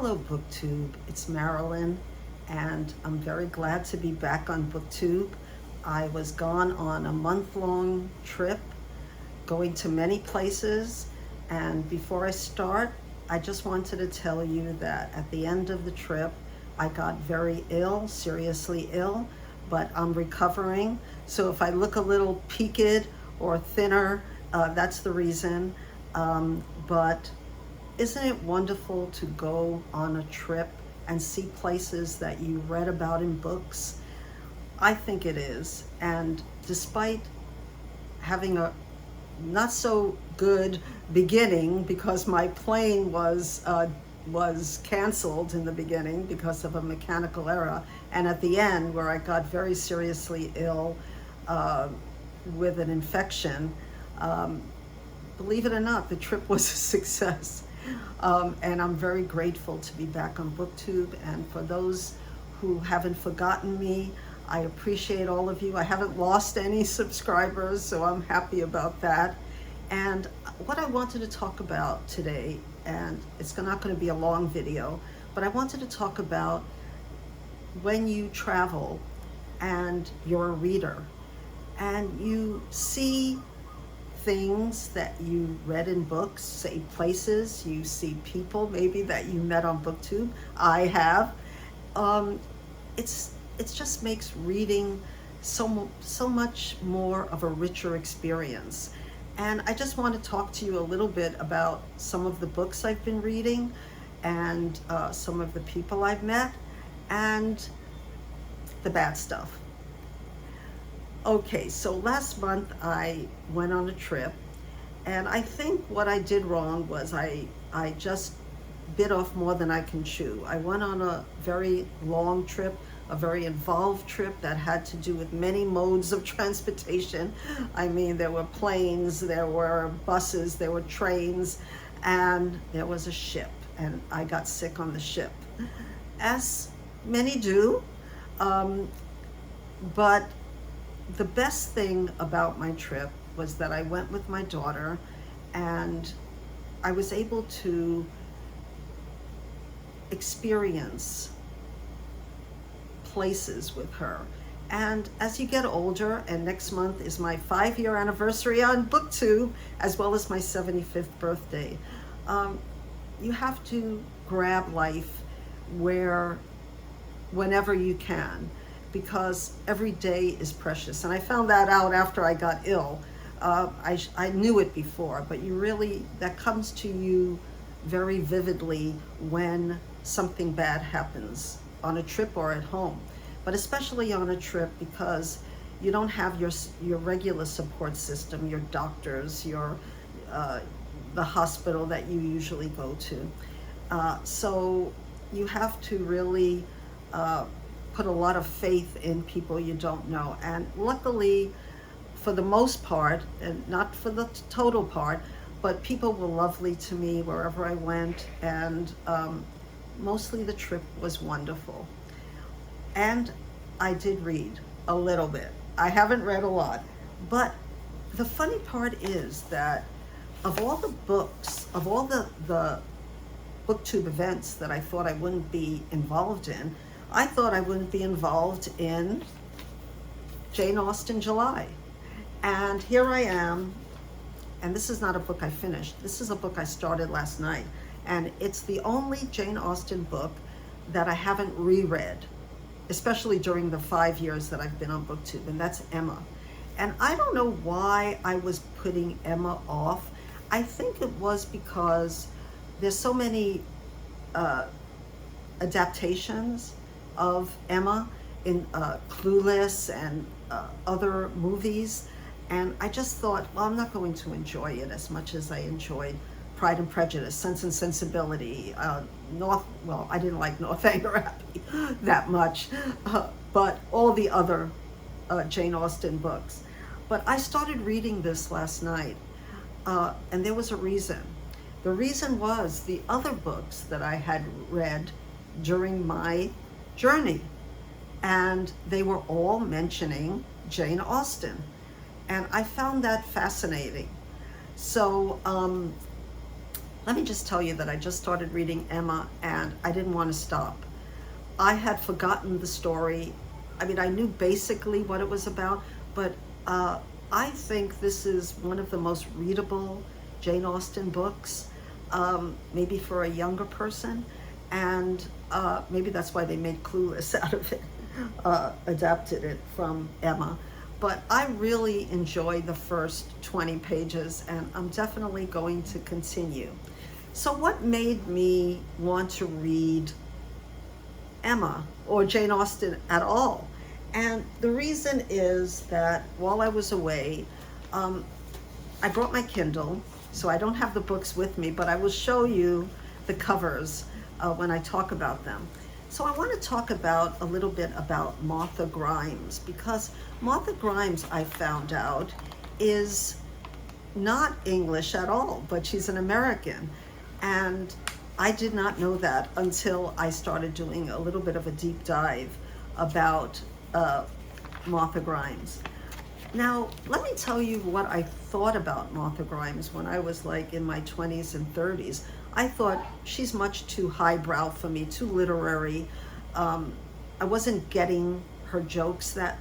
Hello, Booktube. It's Marilyn, and I'm very glad to be back on Booktube. I was gone on a month-long trip, going to many places, and before I start, I just wanted to tell you that at the end of the trip, I got very ill, seriously ill, but I'm recovering. So if I look a little peaked or thinner, that's the reason. But isn't it wonderful to go on a trip and see places that you read about in books? I think it is. And despite having a not so good beginning, because my plane was canceled in the beginning because of a mechanical error, and at the end where I got very seriously ill with an infection, believe it or not, the trip was a success. And I'm very grateful to be back on Booktube. And for those who haven't forgotten me, I appreciate all of you. I haven't lost any subscribers, so I'm happy about that. And what I wanted to talk about today, and it's not going to be a long video, but I wanted to talk about when you travel and you're a reader and you see things that you read in books, say places, you see people maybe that you met on Booktube. I have. It just makes reading so much more of a richer experience. And I just want to talk to you a little bit about some of the books I've been reading and some of the people I've met and the bad stuff. Okay, so last month I went on a trip, and I think what I did wrong was I just bit off more than I can chew. I went on a very long trip, a very involved trip that had to do with many modes of transportation. I mean, there were planes, there were buses, there were trains, and there was a ship, and I got sick on the ship, as many do, but the best thing about my trip was that I went with my daughter, and I was able to experience places with her. And as you get older, and next month is my 5-year anniversary on Booktube, as well as my 75th birthday, you have to grab life whenever you can, because every day is precious. And I found that out after I got ill. I knew it before, but that comes to you very vividly when something bad happens on a trip or at home, but especially on a trip, because you don't have your regular support system, your doctors, the hospital that you usually go to. So you have to really put a lot of faith in people you don't know. And luckily, for the most part, and not for the total part, but people were lovely to me wherever I went, and mostly the trip was wonderful. And I did read a little bit. I haven't read a lot, but the funny part is that of all the books, of all the Booktube events that I thought I wouldn't be involved in, I thought I wouldn't be involved in Jane Austen July. And here I am, and this is not a book I finished. This is a book I started last night. And it's the only Jane Austen book that I haven't reread, especially during the 5 years that I've been on Booktube, and that's Emma. And I don't know why I was putting Emma off. I think it was because there's so many adaptations of Emma in Clueless and other movies, and I just thought, well, I'm not going to enjoy it as much as I enjoyed Pride and Prejudice, Sense and Sensibility, I didn't like Northanger Abbey that much, but all the other Jane Austen books. But I started reading this last night, and there was a reason. The reason was the other books that I had read during my journey, and they were all mentioning Jane Austen, and I found that fascinating. So let me just tell you that I just started reading Emma and I didn't want to stop. I had forgotten the story. I mean, I knew basically what it was about, but I think this is one of the most readable Jane Austen books, maybe for a younger person, and maybe that's why they made Clueless out of it, adapted it from Emma. But I really enjoy the first 20 pages, and I'm definitely going to continue. So what made me want to read Emma or Jane Austen at all? And the reason is that while I was away, I brought my Kindle, so I don't have the books with me, but I will show you the covers when I talk about them. So I want to talk about a little bit about Martha Grimes, because Martha Grimes, I found out, is not English at all, but she's an American. And I did not know that until I started doing a little bit of a deep dive about Martha Grimes. Now, let me tell you what I thought about Martha Grimes when I was like in my 20s and 30s. I thought she's much too highbrow for me, too literary. I wasn't getting her jokes that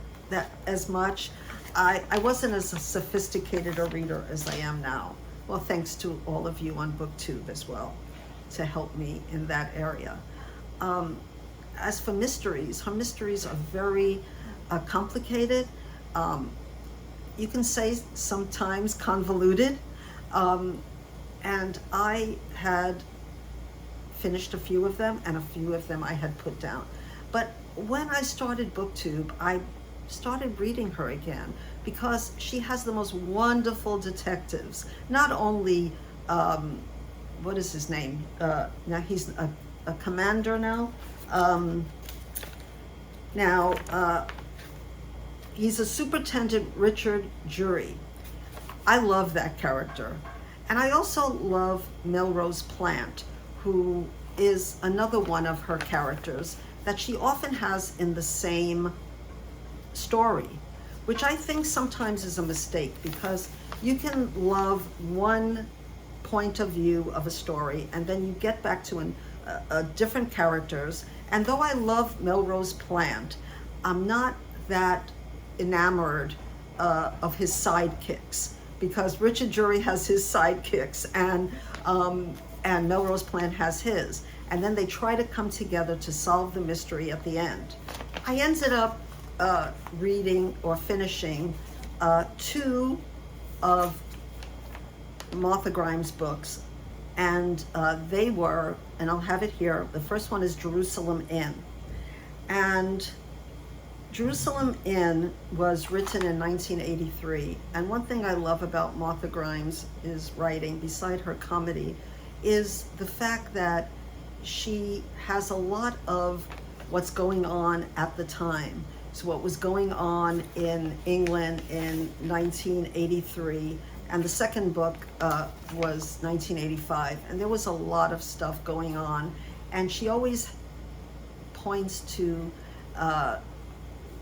as much. I wasn't as sophisticated a reader as I am now. Well, thanks to all of you on BookTube as well to help me in that area. As for mysteries, her mysteries are very complicated. You can say sometimes convoluted. And I had finished a few of them, and a few of them I had put down. But when I started BookTube, I started reading her again because she has the most wonderful detectives. Not only, what is his name? Now he's a commander now. He's a Superintendent Richard Jury. I love that character. And I also love Melrose Plant, who is another one of her characters that she often has in the same story, which I think sometimes is a mistake, because you can love one point of view of a story and then you get back to different characters. And though I love Melrose Plant, I'm not that enamored of his sidekicks, because Richard Jury has his sidekicks and Melrose Plant has his. And then they try to come together to solve the mystery at the end. I ended up reading or finishing 2 of Martha Grimes' books. And they were, and I'll have it here, the first one is Jerusalem Inn. And Jerusalem Inn was written in 1983, and one thing I love about Martha Grimes' writing, beside her comedy, is the fact that she has a lot of what's going on at the time. So what was going on in England in 1983, and the second book was 1985, and there was a lot of stuff going on, and she always points to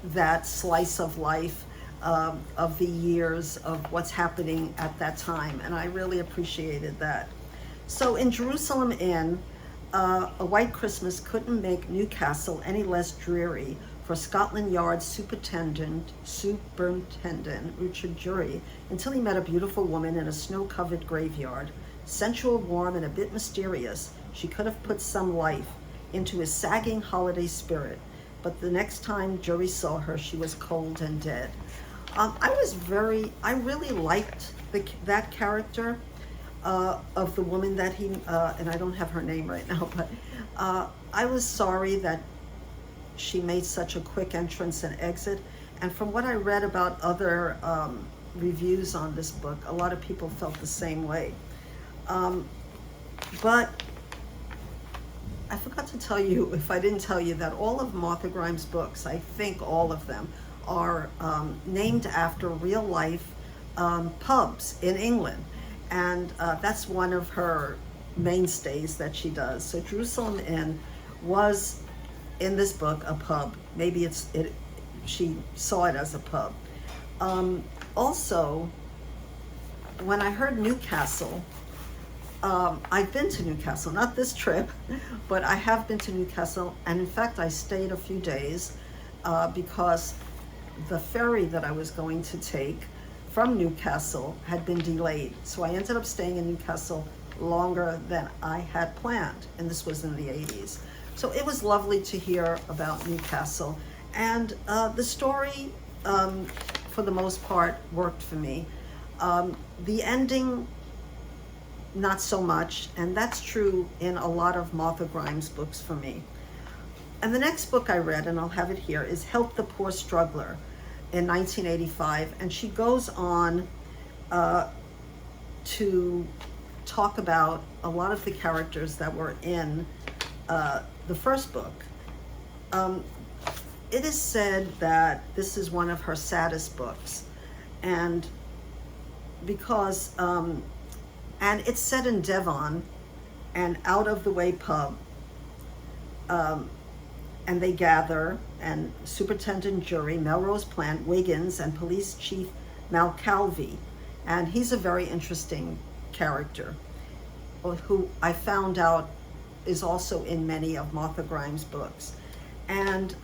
that slice of life of the years of what's happening at that time, and I really appreciated that. So in Jerusalem Inn, a white Christmas couldn't make Newcastle any less dreary for Scotland Yard Superintendent Richard Jury until he met a beautiful woman in a snow-covered graveyard. Sensual, warm, and a bit mysterious, she could have put some life into his sagging holiday spirit. But the next time Jury saw her, she was cold and dead. I really liked that character of the woman that he, and I don't have her name right now, but I was sorry that she made such a quick entrance and exit. And from what I read about other reviews on this book, a lot of people felt the same way. But I forgot to tell you, if I didn't tell you, that all of Martha Grimes' books, I think all of them, are named after real life pubs in England. And that's one of her mainstays that she does. So Jerusalem Inn was, in this book, a pub. Maybe she saw it as a pub. Also, when I heard Newcastle, I've been to Newcastle, not this trip, but I have been to Newcastle, and in fact I stayed a few days because the ferry that I was going to take from Newcastle had been delayed. So I ended up staying in Newcastle longer than I had planned, and this was in the 80s. So it was lovely to hear about Newcastle, and the story, for the most part, worked for me. The ending, not so much, and that's true in a lot of Martha Grimes books for me. And the next book I read, and I'll have it here, is Help the Poor Struggler in 1985, and she goes on to talk about a lot of the characters that were in the first book. It is said that this is one of her saddest books, and because and it's set in Devon, and out of the way pub, and they gather, and Superintendent Jury Melrose Plant, Wiggins, and Police Chief Malcalvey, and he's a very interesting character, who I found out is also in many of Martha Grimes' books. And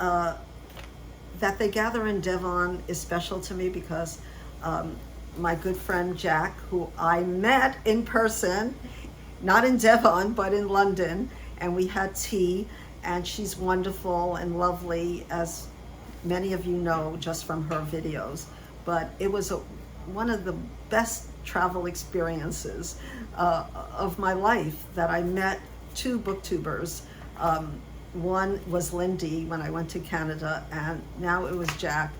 that they gather in Devon is special to me because my good friend Jack, who I met in person, not in Devon, but in London, and we had tea, and she's wonderful and lovely, as many of you know just from her videos. But it was one of the best travel experiences of my life, that I met two booktubers. One was Lindy when I went to Canada, and now it was Jack.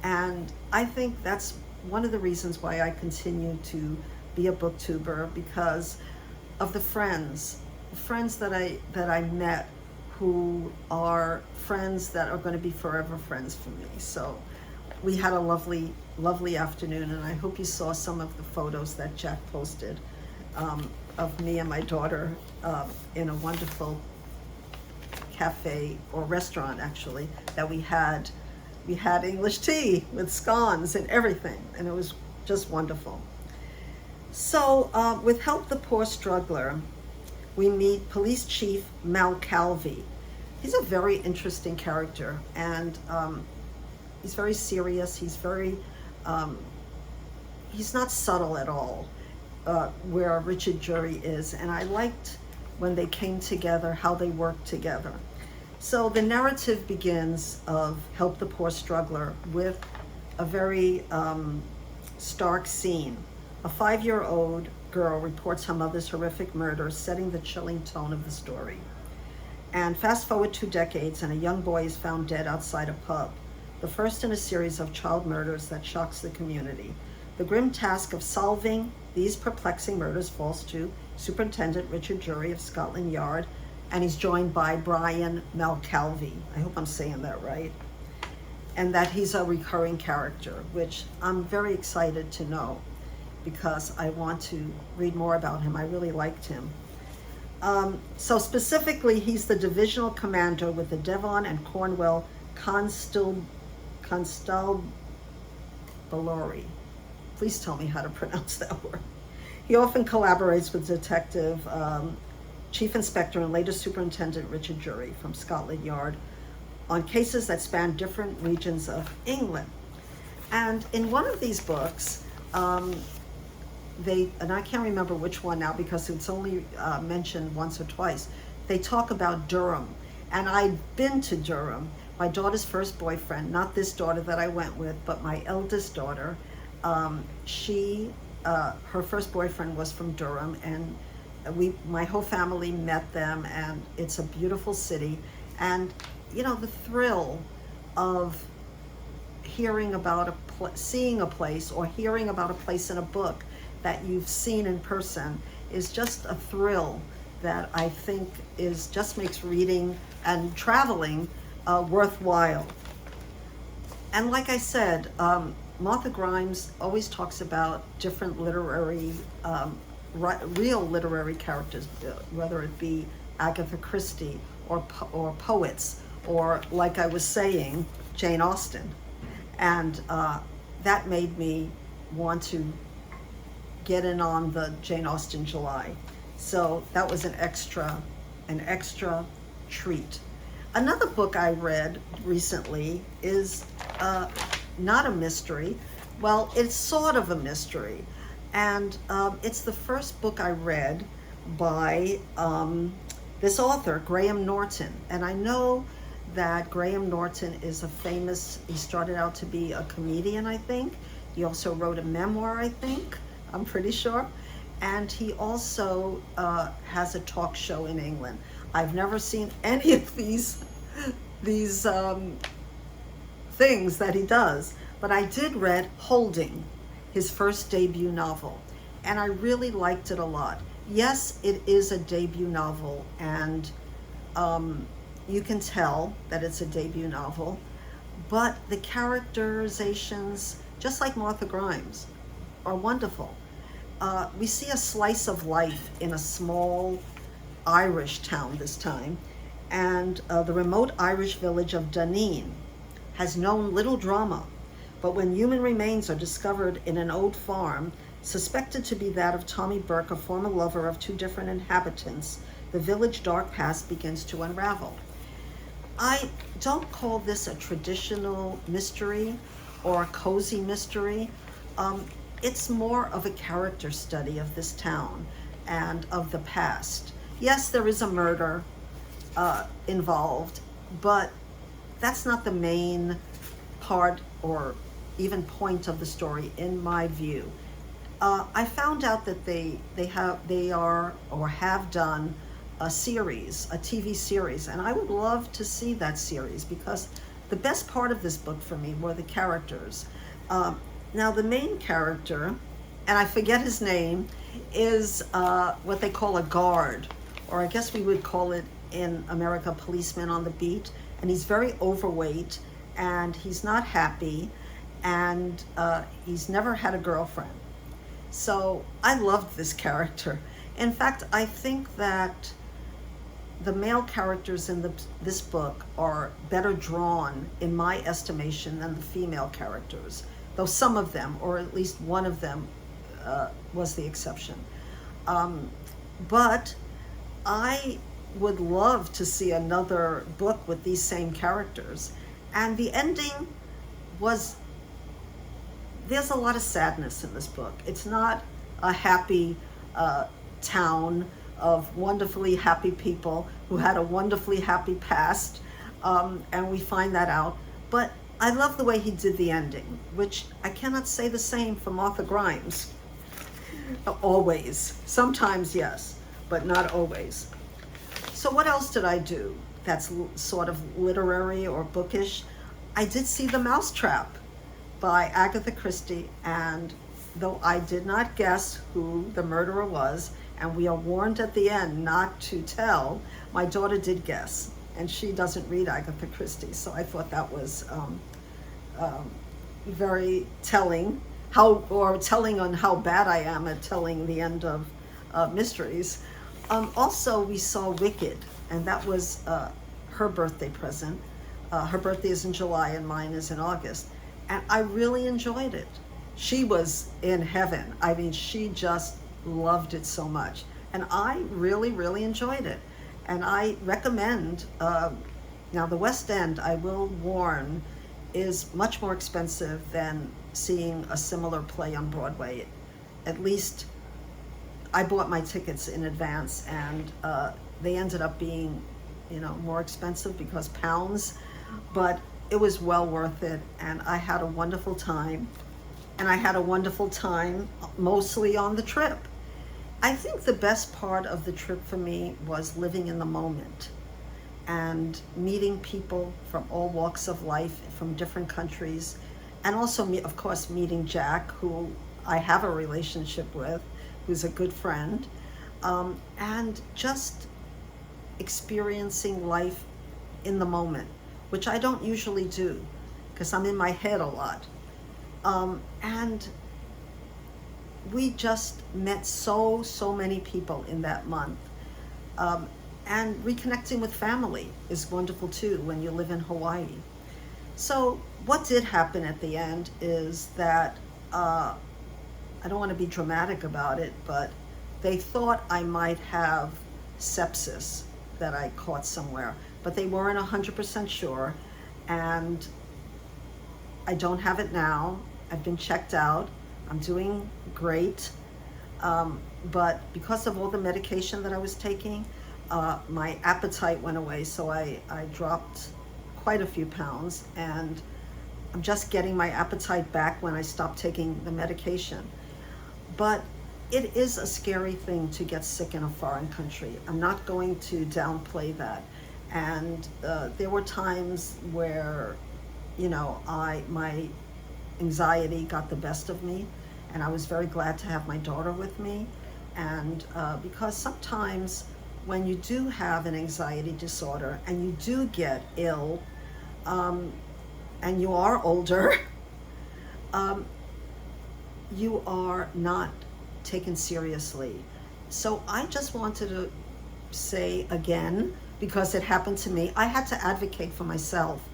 And I think that's one of the reasons why I continue to be a booktuber, because of the friends that I met, who are friends that are going to be forever friends for me. So we had a lovely afternoon, and I hope you saw some of the photos that Jack posted of me and my daughter in a wonderful cafe, or restaurant actually, that we had English tea with scones and everything, and it was just wonderful. So with Help the Poor Struggler, we meet Police Chief Malcalvey. He's a very interesting character, and he's very serious. He's not subtle at all, where Richard Jury is, and I liked when they came together, how they worked together. So the narrative begins of Help the Poor Struggler with a very stark scene. A 5-year-old girl reports her mother's horrific murder, setting the chilling tone of the story. And fast forward 2 decades, and a young boy is found dead outside a pub, the first in a series of child murders that shocks the community. The grim task of solving these perplexing murders falls to Superintendent Richard Jury of Scotland Yard, and he's joined by Brian Malcalvey. I hope I'm saying that right. And that he's a recurring character, which I'm very excited to know, because I want to read more about him. I really liked him. So specifically, he's the divisional commander with the Devon and Cornwall Constabulary. Please tell me how to pronounce that word. He often collaborates with Detective Chief Inspector and later Superintendent Richard Jury from Scotland Yard on cases that span different regions of England. And in one of these books, and I can't remember which one now because it's only mentioned once or twice, they talk about Durham. And I'd been to Durham. My daughter's first boyfriend, not this daughter that I went with, but my eldest daughter, her first boyfriend was from Durham, and my whole family met them, and it's a beautiful city. And the thrill of hearing about seeing a place, or hearing about a place in a book that you've seen in person, is just a thrill that I think just makes reading and traveling worthwhile. And like I said, Martha Grimes always talks about different real literary characters, whether it be Agatha Christie or poets, or, like I was saying, Jane Austen. And that made me want to get in on the Jane Austen July. So that was an extra treat. Another book I read recently is not a mystery. Well, it's sort of a mystery. And it's the first book I read by this author, Graham Norton. And I know that Graham Norton is he started out to be a comedian, I think. He also wrote a memoir, I think, I'm pretty sure. And he also has a talk show in England. I've never seen any of these things that he does, but I did read Holding, his first debut novel, and I really liked it a lot. Yes, it is a debut novel, and you can tell that it's a debut novel, but the characterizations, just like Martha Grimes, are wonderful. We see a slice of life in a small Irish town this time, and the remote Irish village of Duneen has known little drama, but when human remains are discovered in an old farm, suspected to be that of Tommy Burke, a former lover of two different inhabitants, the village dark past begins to unravel. I don't call this a traditional mystery or a cozy mystery. It's more of a character study of this town and of the past. Yes, there is a murder involved, but that's not the main part or even point of the story, in my view. I found out that they have done a series, a TV series, and I would love to see that series, because the best part of this book for me were the characters. Now the main character, and I forget his name, is what they call a guard, or I guess we would call it in America policeman on the beat, and he's very overweight, and he's not happy, and he's never had a girlfriend. So I loved this character. In fact, I think that the male characters in this book are better drawn, in my estimation, than the female characters, though some of them, or at least one of them, was the exception. But I would love to see another book with these same characters. And the ending was, there's a lot of sadness in this book. It's not a happy town of wonderfully happy people who had a wonderfully happy past, and we find that out. But I love the way he did the ending, which I cannot say the same for Martha Grimes. Always. Sometimes, yes, but not always. So what else did I do that's sort of literary or bookish? I did see The Mousetrap by Agatha Christie, and though I did not guess who the murderer was, and we are warned at the end not to tell, my daughter did guess, and she doesn't read Agatha Christie, so I thought that was very telling, telling on how bad I am at telling the end of mysteries. Also, we saw Wicked, and that was her birthday present. Her birthday is in July and mine is in August, and I really enjoyed it. She was in heaven. I mean, she just loved it so much, and I really, really enjoyed it. And I recommend, now the West End, I will warn, is much more expensive than seeing a similar play on Broadway. At least I bought my tickets in advance, and they ended up being, more expensive because pounds, but it was well worth it, and I had a wonderful time. And I had a wonderful time mostly on the trip. I think the best part of the trip for me was living in the moment and meeting people from all walks of life, from different countries, and also, of course, meeting Jack, who I have a relationship with, who's a good friend, and just experiencing life in the moment, which I don't usually do because I'm in my head a lot. And we just met so many people in that month. And reconnecting with family is wonderful too when you live in Hawaii. So what did happen at the end is that, I don't want to be dramatic about it, but they thought I might have sepsis that I caught somewhere, but they weren't 100% sure. And I don't have it now. I've been checked out. I'm doing great. But because of all the medication that I was taking, my appetite went away. So I dropped quite a few pounds, and I'm just getting my appetite back when I stopped taking the medication. But it is a scary thing to get sick in a foreign country. I'm not going to downplay that. And there were times where, you know, my anxiety got the best of me, and I was very glad to have my daughter with me. And because sometimes when you do have an anxiety disorder and you do get ill, and you are older, you are not taken seriously. So I just wanted to say again, because it happened to me, I had to advocate for myself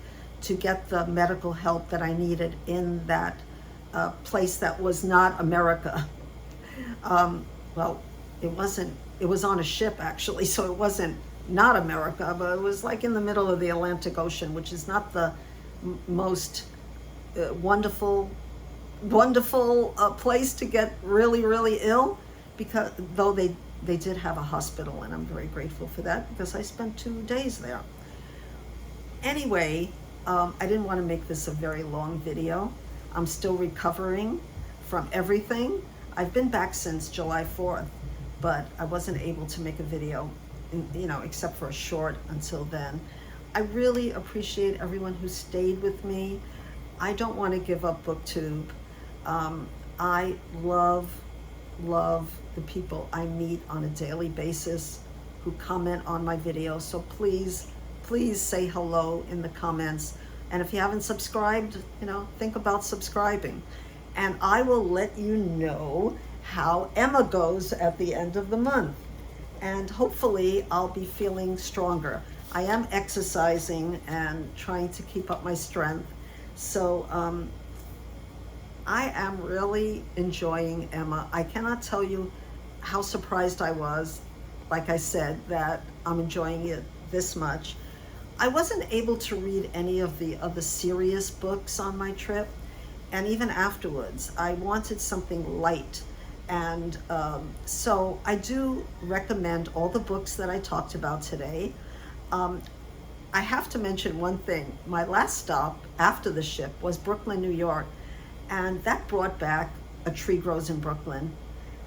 to get the medical help that I needed in that place that was not America. Well, it was on a ship actually, so it wasn't not America, but it was like in the middle of the Atlantic Ocean, which is not the most wonderful place to get really, really ill, because though they did have a hospital, and I'm very grateful for that because I spent 2 days there. Anyway, I didn't want to make this a very long video. I'm still recovering from everything. I've been back since July 4th, but I wasn't able to make a video, you know, except for a short until then. I really appreciate everyone who stayed with me. I don't want to give up BookTube. I love the people I meet on a daily basis who comment on my videos. So please say hello in the comments. And if you haven't subscribed, you know, think about subscribing. And I will let you know how Emma goes at the end of the month. And hopefully I'll be feeling stronger. I am exercising and trying to keep up my strength. So I am really enjoying Emma. I cannot tell you how surprised I was, like I said, that I'm enjoying it this much. I wasn't able to read any of the other serious books on my trip, and even afterwards, I wanted something light. And so I do recommend all the books that I talked about today. I have to mention one thing. My last stop after the ship was Brooklyn, New York, and that brought back A Tree Grows in Brooklyn,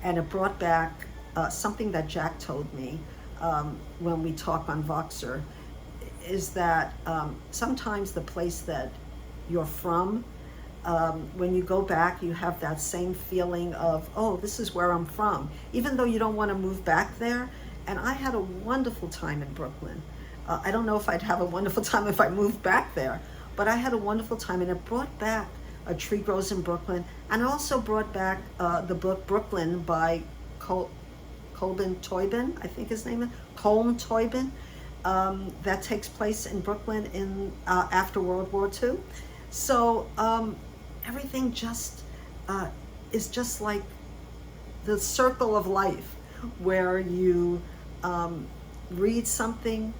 and it brought back something that Jack told me when we talk on Voxer, is that sometimes the place that you're from, when you go back, you have that same feeling of, oh, this is where I'm from, even though you don't want to move back there. And I had a wonderful time in Brooklyn. I don't know if I'd have a wonderful time if I moved back there, but I had a wonderful time, and it brought back A Tree Grows in Brooklyn, and it also brought back the book Brooklyn by Colm Toibin, I think his name is, Colm Toibin, that takes place in Brooklyn in after World War II. So everything just is just like the circle of life, where you read something,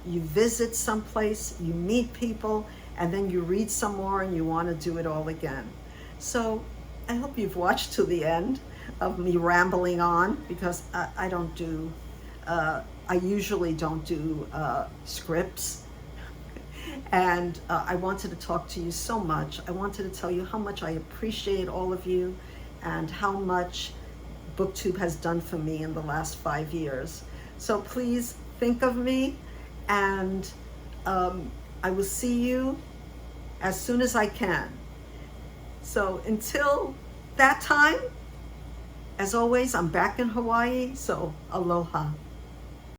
you visit someplace, you meet people, and then you read some more and you want to do it all again. So I hope you've watched to the end of me rambling on, because I don't do, I usually don't do scripts. And I wanted to talk to you so much. I wanted to tell you how much I appreciate all of you and how much BookTube has done for me in the last 5 years. So please think of me, and I will see you as soon as I can. So until that time, as always, I'm back in Hawaii, so aloha.